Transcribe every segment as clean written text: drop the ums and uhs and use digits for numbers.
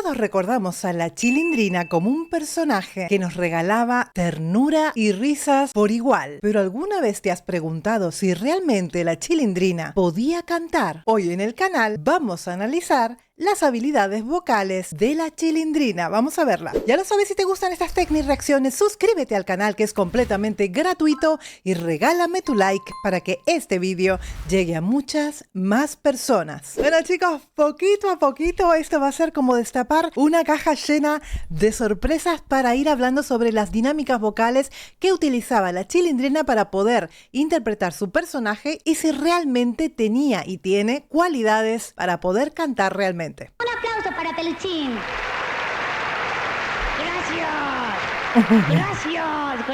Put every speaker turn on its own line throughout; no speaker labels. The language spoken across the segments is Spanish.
Todos recordamos a la Chilindrina como un personaje que nos regalaba ternura y risas por igual. Pero ¿alguna vez te has preguntado si realmente la Chilindrina podía cantar? Hoy en el canal vamos a analizar las habilidades vocales de la Chilindrina. Vamos a verla. Ya lo sabes, si te gustan estas técnicas y reacciones, suscríbete al canal que es completamente gratuito y regálame tu like para que este vídeo llegue a muchas más personas. Bueno chicos, poquito a poquito esto va a ser como destapar una caja llena de sorpresas para ir hablando sobre las dinámicas vocales que utilizaba la Chilindrina para poder interpretar su personaje y si realmente tenía y tiene cualidades para poder cantar realmente.
Un aplauso para Peluchín.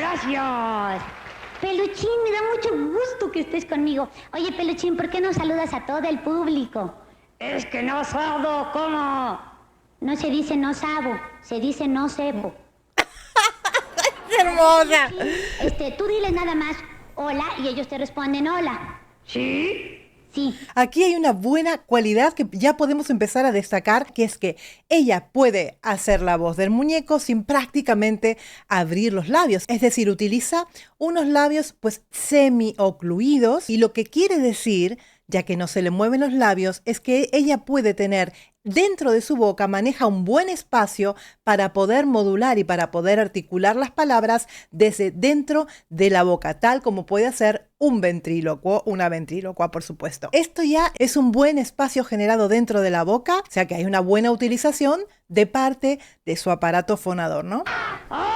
Gracias. Peluchín, me da mucho gusto que estés conmigo. Oye, Peluchín, ¿por qué no saludas a todo el público?
Es que no sabo cómo.
No se dice no sabo, se dice no sepo.
¡Qué hermosa!
Tú diles nada más hola y ellos te responden hola.
¿Sí?
Sí.
Aquí hay una buena cualidad que ya podemos empezar a destacar, que es que ella puede hacer la voz del muñeco sin prácticamente abrir los labios. Es decir, utiliza unos labios pues semi-ocluidos y lo que quiere decir, ya que no se le mueven los labios, es que ella puede tener dentro de su boca, maneja un buen espacio para poder modular y para poder articular las palabras desde dentro de la boca, tal como puede hacer un ventrílocuo, una ventrílocua, por supuesto. Esto ya es un buen espacio generado dentro de la boca, o sea que hay una buena utilización de parte de su aparato fonador, ¿no?
¡Hola!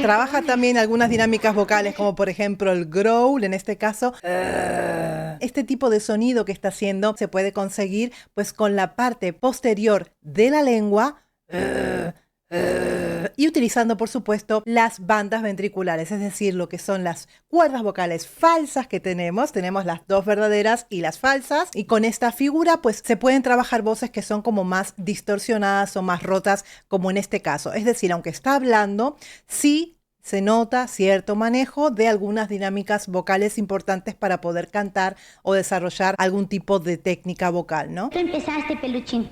Trabaja también algunas dinámicas vocales, como por ejemplo el growl, en este caso. Este tipo de sonido que está haciendo se puede conseguir pues con la parte posterior de la lengua y utilizando por supuesto las bandas ventriculares, es decir, lo que son las cuerdas vocales falsas que tenemos las dos verdaderas y las falsas, y con esta figura pues se pueden trabajar voces que son como más distorsionadas o más rotas, como en este caso, es decir, aunque está hablando, sí se nota cierto manejo de algunas dinámicas vocales importantes para poder cantar o desarrollar algún tipo de técnica vocal, ¿no?
Tú empezaste, Peluchín.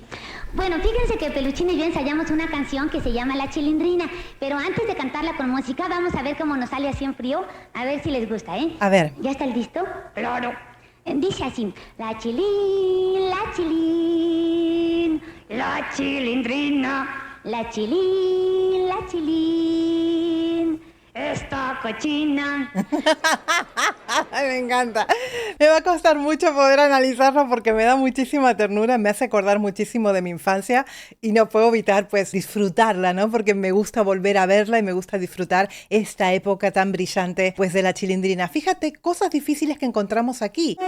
Bueno, fíjense que Peluchín y yo ensayamos una canción que se llama La Chilindrina, pero antes de cantarla con música vamos a ver cómo nos sale así en frío, a ver si les gusta, ¿eh?
A ver.
¿Ya está listo?
Claro.
Dice así: la chilindrina,
La Chilindrina
la chilín,
está cochina.
Me encanta. Me va a costar mucho poder analizarlo porque me da muchísima ternura, me hace acordar muchísimo de mi infancia y no puedo evitar pues disfrutarla, ¿no? Porque me gusta volver a verla y me gusta disfrutar esta época tan brillante pues de la Chilindrina. Fíjate, cosas difíciles que encontramos aquí.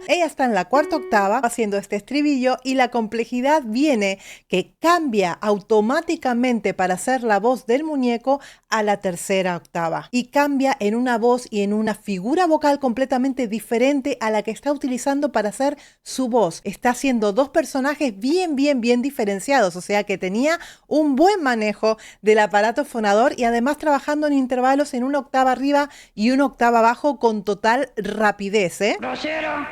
Ella está en la cuarta octava haciendo este estribillo y la complejidad viene que cambia automáticamente para hacer la voz del muñeco a la tercera octava y cambia en una voz y en una figura vocal completamente diferente a la que está utilizando para hacer su voz. Está haciendo dos personajes bien diferenciados, o sea que tenía un buen manejo del aparato fonador y además trabajando en intervalos en una octava arriba y una octava abajo con total rapidez, ¿eh?
Grosero,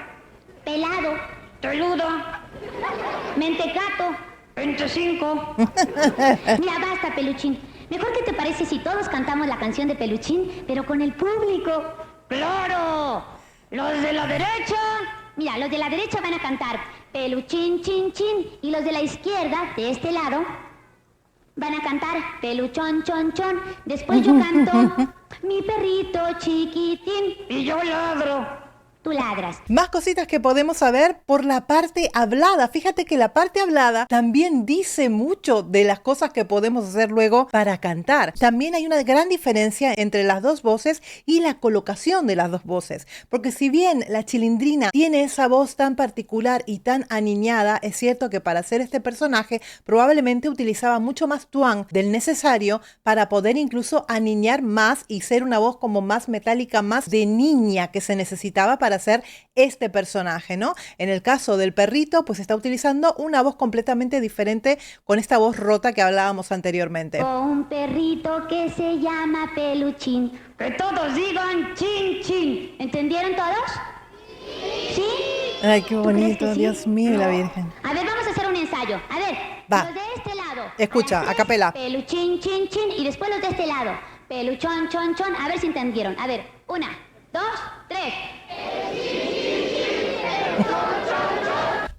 pelado,
peludo,
mentecato.
25.
Mira, basta, Peluchín. Mejor, ¿qué te parece si todos cantamos la canción de Peluchín, pero con el público?
¡Claro! Los de la derecha.
Mira, los de la derecha van a cantar Peluchín, chin, chin, y los de la izquierda, de este lado, van a cantar Peluchón, chon, chon. Después yo canto Mi perrito chiquitín.
Y yo ladro.
Tú ladras.
Más cositas que podemos saber por la parte hablada. Fíjate que la parte hablada también dice mucho de las cosas que podemos hacer luego para cantar. También hay una gran diferencia entre las dos voces y la colocación de las dos voces. Porque si bien la Chilindrina tiene esa voz tan particular y tan aniñada, es cierto que para hacer este personaje probablemente utilizaba mucho más twang del necesario para poder incluso aniñar más y ser una voz como más metálica, más de niña que se necesitaba para hacer este personaje, ¿no? En el caso del perrito, pues está utilizando una voz completamente diferente con esta voz rota que hablábamos anteriormente.
Un perrito que se llama Peluchín.
Que todos digan chin chin.
¿Entendieron todos? ¿Sí?
Ay, qué
¿Tú crees
bonito,
que sí?
Dios mío, la Virgen.
A ver, vamos a hacer un ensayo. A ver,
Va.
los de este lado.
Escucha,
las
a capela.
Peluchín, chin, chin. Y después los de este lado. Peluchón, chon, chon. A ver si entendieron. A ver, 1, 2, 3.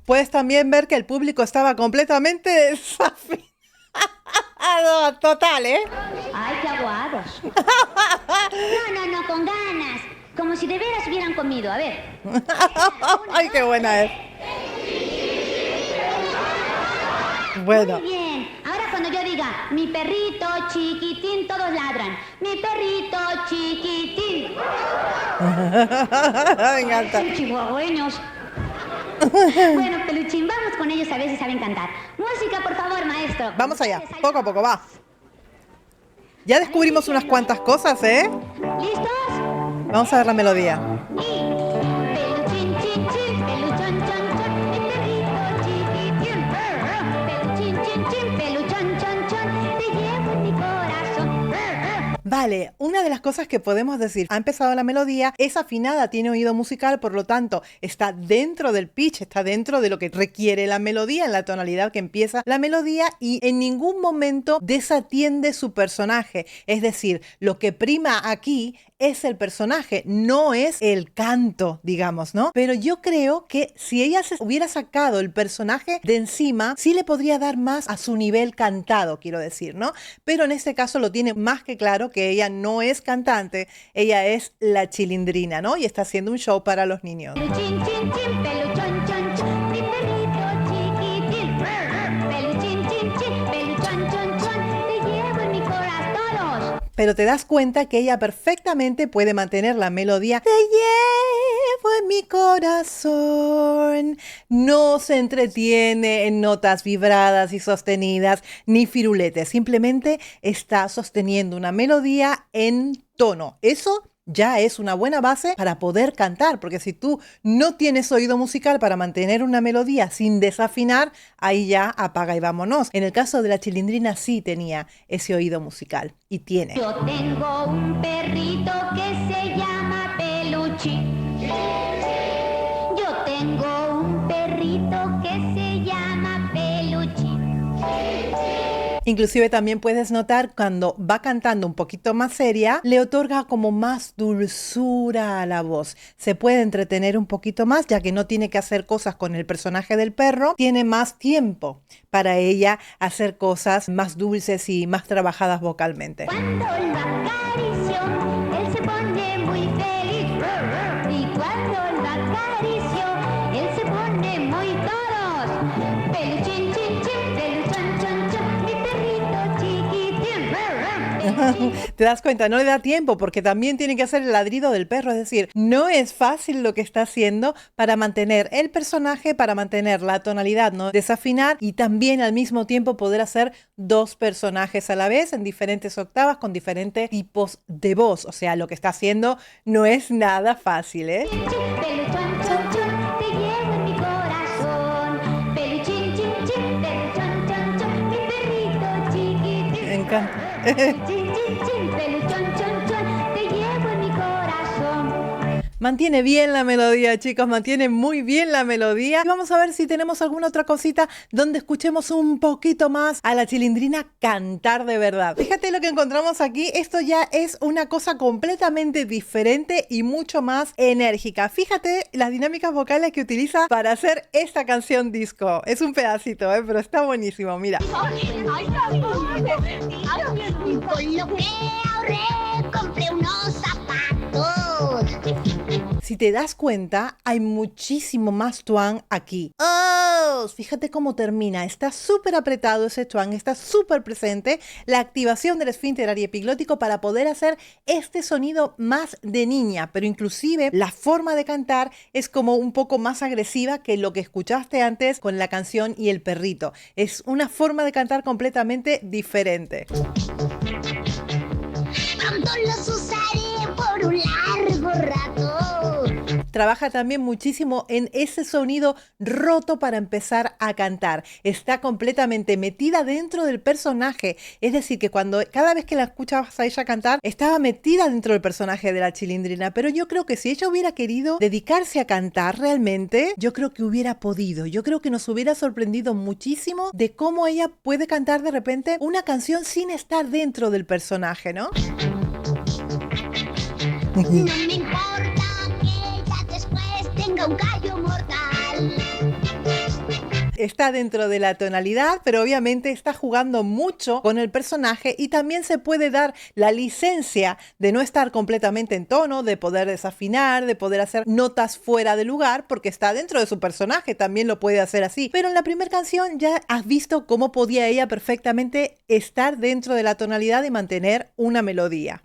Puedes también ver que el público estaba completamente desafinado. Total, ¿eh?
Ay, qué aguados. No, con ganas. Como si de veras hubieran comido. A ver.
Ay, qué buena es. Bueno.
Muy bien. Ahora cuando yo diga, mi perrito chiquitín, todos ladran. Mi perrito chiquitín.
Me encanta.
Son chihuahueños.
Bueno, Peluchín, vamos con ellos a ver si saben cantar. Música, por favor, maestro.
Vamos allá, poco a poco, va. Ya descubrimos unas cuantas cosas, ¿eh?
¿Listos?
Vamos a ver la melodía.
Y peluchín, chin, chin, peluchón, chon, chon, mi perrito chiquitín. Peluchín, chin, chin, peluchón, chon, chon, te llevo en mi corazón.
Vale, una de las cosas que podemos decir, ha empezado la melodía, es afinada, tiene oído musical, por lo tanto, está dentro del pitch, está dentro de lo que requiere la melodía, en la tonalidad que empieza la melodía y en ningún momento desatiende su personaje. Es decir, lo que prima aquí es el personaje, no es el canto, digamos, ¿no? Pero yo creo que si ella se hubiera sacado el personaje de encima, sí le podría dar más a su nivel cantado, quiero decir, ¿no? Pero en este caso lo tiene más que claro que ella no es cantante, ella es la Chilindrina, ¿no? Y está haciendo un show para los niños.
Peluchín, chin, chin, peluchón, chon, chon, mi perrito chiquitín. Peluchín, chin, chin, peluchón, chon, chon, te llevo en mi corazón todos.
Pero te das cuenta que ella perfectamente puede mantener la melodía. Te llevo en mi corazón. No se entretiene en notas vibradas y sostenidas ni firuletes. Simplemente está sosteniendo una melodía en tono. Eso ya es una buena base para poder cantar, porque si tú no tienes oído musical para mantener una melodía sin desafinar, ahí ya apaga y vámonos. En el caso de la Chilindrina sí tenía ese oído musical y tiene.
Yo tengo un perrito que se llama Peluchín. Yo tengo un perrito que se llama Peluchín.
Inclusive también puedes notar cuando va cantando un poquito más seria, le otorga como más dulzura a la voz. Se puede entretener un poquito más, ya que no tiene que hacer cosas con el personaje del perro. Tiene más tiempo para ella hacer cosas más dulces y más trabajadas vocalmente.
Cuando lo acaricio, él se pone muy feliz. Y cuando lo acaricio, él se pone muy todos. Peluchín, chin, chin, peluchón, chon, chon, mi perrito chiquitín.
Te das cuenta, no le da tiempo porque también tiene que hacer el ladrido del perro. Es decir, no es fácil lo que está haciendo para mantener el personaje, para mantener la tonalidad, no desafinar y también al mismo tiempo poder hacer dos personajes a la vez en diferentes octavas con diferentes tipos de voz. O sea, lo que está haciendo no es nada fácil, ¿eh?
Peluchón, chon, chon, te llevo en mi corazón. Peluchín, chin, chin, peluchón, chon, chon, mi perrito chiquitín.
Me encanta.
Chin, chin, chin, peluchón, chon, chon, te llevo en mi corazón.
Mantiene bien la melodía, chicos, mantiene muy bien la melodía. Y vamos a ver si tenemos alguna otra cosita donde escuchemos un poquito más a la Chilindrina cantar de verdad. Fíjate lo que encontramos aquí, esto ya es una cosa completamente diferente y mucho más enérgica. Fíjate las dinámicas vocales que utiliza para hacer esta canción disco. Es un pedacito, pero está buenísimo, mira.
Con lo que ahorré, compré unos zapatos.
Si te das cuenta, hay muchísimo más tuang aquí. ¡Oh! Fíjate cómo termina. Está súper apretado ese tuang, está súper presente la activación del esfínter ariepiglótico para poder hacer este sonido más de niña. Pero inclusive la forma de cantar es como un poco más agresiva que lo que escuchaste antes con la canción y el perrito. Es una forma de cantar completamente diferente.
Pronto los usaré por un largo rato.
trabaja también muchísimo en ese sonido roto para empezar a cantar. Está completamente metida dentro del personaje. Es decir, que cada vez que la escuchabas a ella cantar, estaba metida dentro del personaje de la Chilindrina. Pero yo creo que si ella hubiera querido dedicarse a cantar realmente, yo creo que hubiera podido. Yo creo que nos hubiera sorprendido muchísimo de cómo ella puede cantar de repente una canción sin estar dentro del personaje, ¿no?
No me importa que ella después tenga un callo mortal.
Está dentro de la tonalidad, pero obviamente está jugando mucho con el personaje y también se puede dar la licencia de no estar completamente en tono, de poder desafinar, de poder hacer notas fuera de lugar, porque está dentro de su personaje, también lo puede hacer así. Pero en la primera canción ya has visto cómo podía ella perfectamente estar dentro de la tonalidad y mantener una melodía.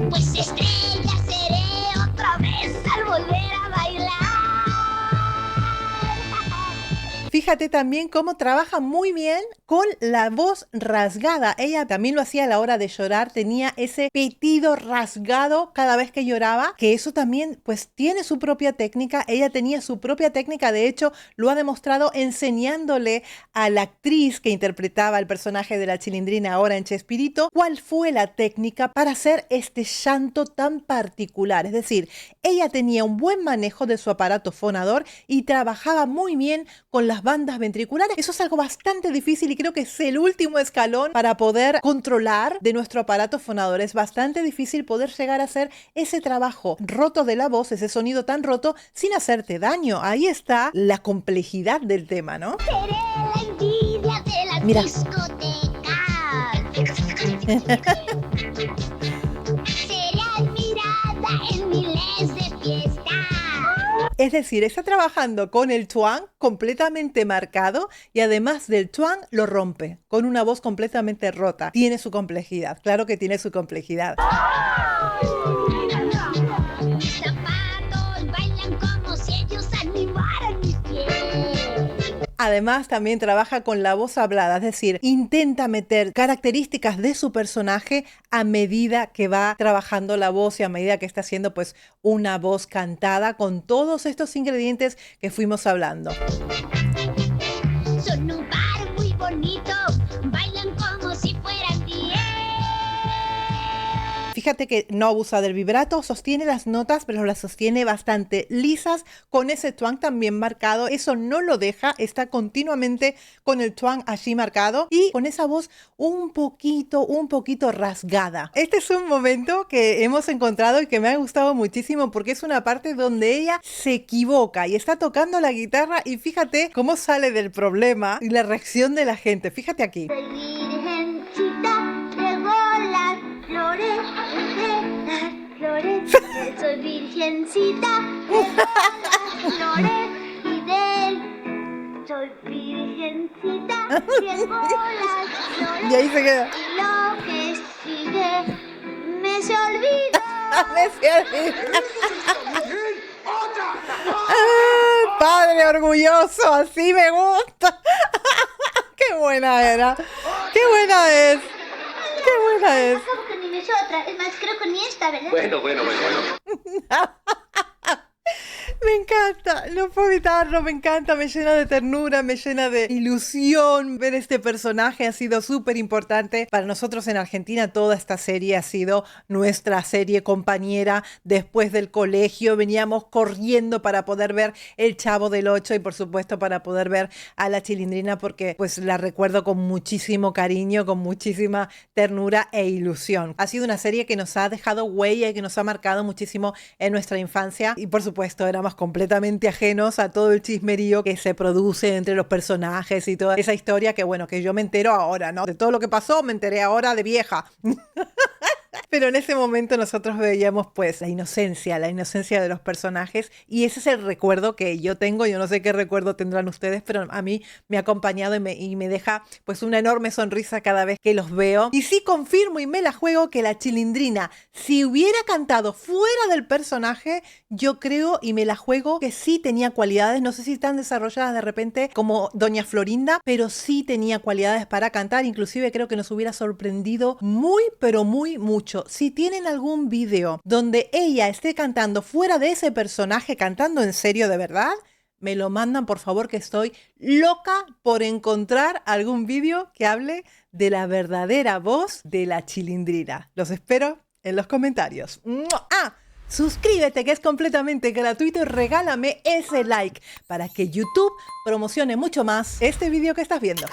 Pues estrella seré otra vez al volver a bailar.
Fíjate también cómo trabaja muy bien con la voz rasgada. Ella también lo hacía a la hora de llorar, tenía ese pitido rasgado cada vez que lloraba, que eso también pues tiene su propia técnica. Ella tenía su propia técnica, de hecho lo ha demostrado enseñándole a la actriz que interpretaba el personaje de la Chilindrina ahora en Chespirito, cuál fue la técnica para hacer este llanto tan particular. Es decir, ella tenía un buen manejo de su aparato fonador y trabajaba muy bien con las bandas ventriculares. Eso es algo bastante difícil y creo que es el último escalón para poder controlar de nuestro aparato fonador. Es bastante difícil poder llegar a hacer ese trabajo roto de la voz, ese sonido tan roto, sin hacerte daño. Ahí está la complejidad del tema, ¿no?
Seré la envidia de las
Mira.
discotecas. Seré admirada en miles de fiestas.
Es decir, está trabajando con el twang completamente marcado y además del twang lo rompe con una voz completamente rota. Tiene su complejidad, claro que tiene su complejidad.
Mis zapatos bailan como si ellos animaran mis pies.
Además, también trabaja con la voz hablada, es decir, intenta meter características de su personaje a medida que va trabajando la voz y a medida que está haciendo pues una voz cantada con todos estos ingredientes que fuimos hablando.
Son un par muy bonito, bailan como si fueran 10.
Fíjate que no abusa del vibrato, sostiene las notas, pero las sostiene bastante lisas, con ese twang también marcado. Eso no lo deja, está continuamente con el twang allí marcado y con esa voz un poquito rasgada. Este es un momento que hemos encontrado y que me ha gustado muchísimo porque es una parte donde ella se equivoca y está tocando la guitarra y fíjate cómo sale del problema y la reacción de la gente. Fíjate aquí.
Soy virgencita, regó las flores, entre las flores. Soy virgencita, regó las flores y de él. Soy virgencita, regó las flores.
Y ahí se queda.
Y lo que sigue me se olvida.
Me se olvida. ¡Ah, padre orgulloso! Así me gusta. ¡Qué buena era! ¡Qué buena es! ¡Qué buena es!
Como que ni me hizo otra. Es más, creo que ni esta, ¿verdad?
Bueno.
Me encanta, no puedo evitarlo, me encanta, me llena de ternura, me llena de ilusión ver este personaje. Ha sido súper importante para nosotros en Argentina. Toda esta serie ha sido nuestra serie compañera. Después del colegio veníamos corriendo para poder ver El Chavo del Ocho y por supuesto para poder ver a la Chilindrina, porque pues la recuerdo con muchísimo cariño, con muchísima ternura e ilusión. Ha sido una serie que nos ha dejado huella y que nos ha marcado muchísimo en nuestra infancia y por supuesto éramos completamente ajenos a todo el chismerío que se produce entre los personajes y toda esa historia que bueno, que yo me entero ahora, ¿no? De todo lo que pasó me enteré ahora de vieja. Pero en ese momento nosotros veíamos pues la inocencia de los personajes y ese es el recuerdo que yo tengo. Yo no sé qué recuerdo tendrán ustedes, pero a mí me ha acompañado y me deja pues una enorme sonrisa cada vez que los veo. Y sí confirmo y me la juego que la Chilindrina, si hubiera cantado fuera del personaje, yo creo y me la juego que sí tenía cualidades, no sé si están desarrolladas de repente como Doña Florinda, pero sí tenía cualidades para cantar. Inclusive creo que nos hubiera sorprendido muy, pero muy mucho. mucho. Si tienen algún vídeo donde ella esté cantando fuera de ese personaje, cantando en serio de verdad, me lo mandan, por favor, que estoy loca por encontrar algún vídeo que hable de la verdadera voz de la Chilindrina. Los espero en los comentarios. ¡Mua! ¡Ah! Suscríbete, que es completamente gratuito, y regálame ese like para que YouTube promocione mucho más este vídeo que estás viendo.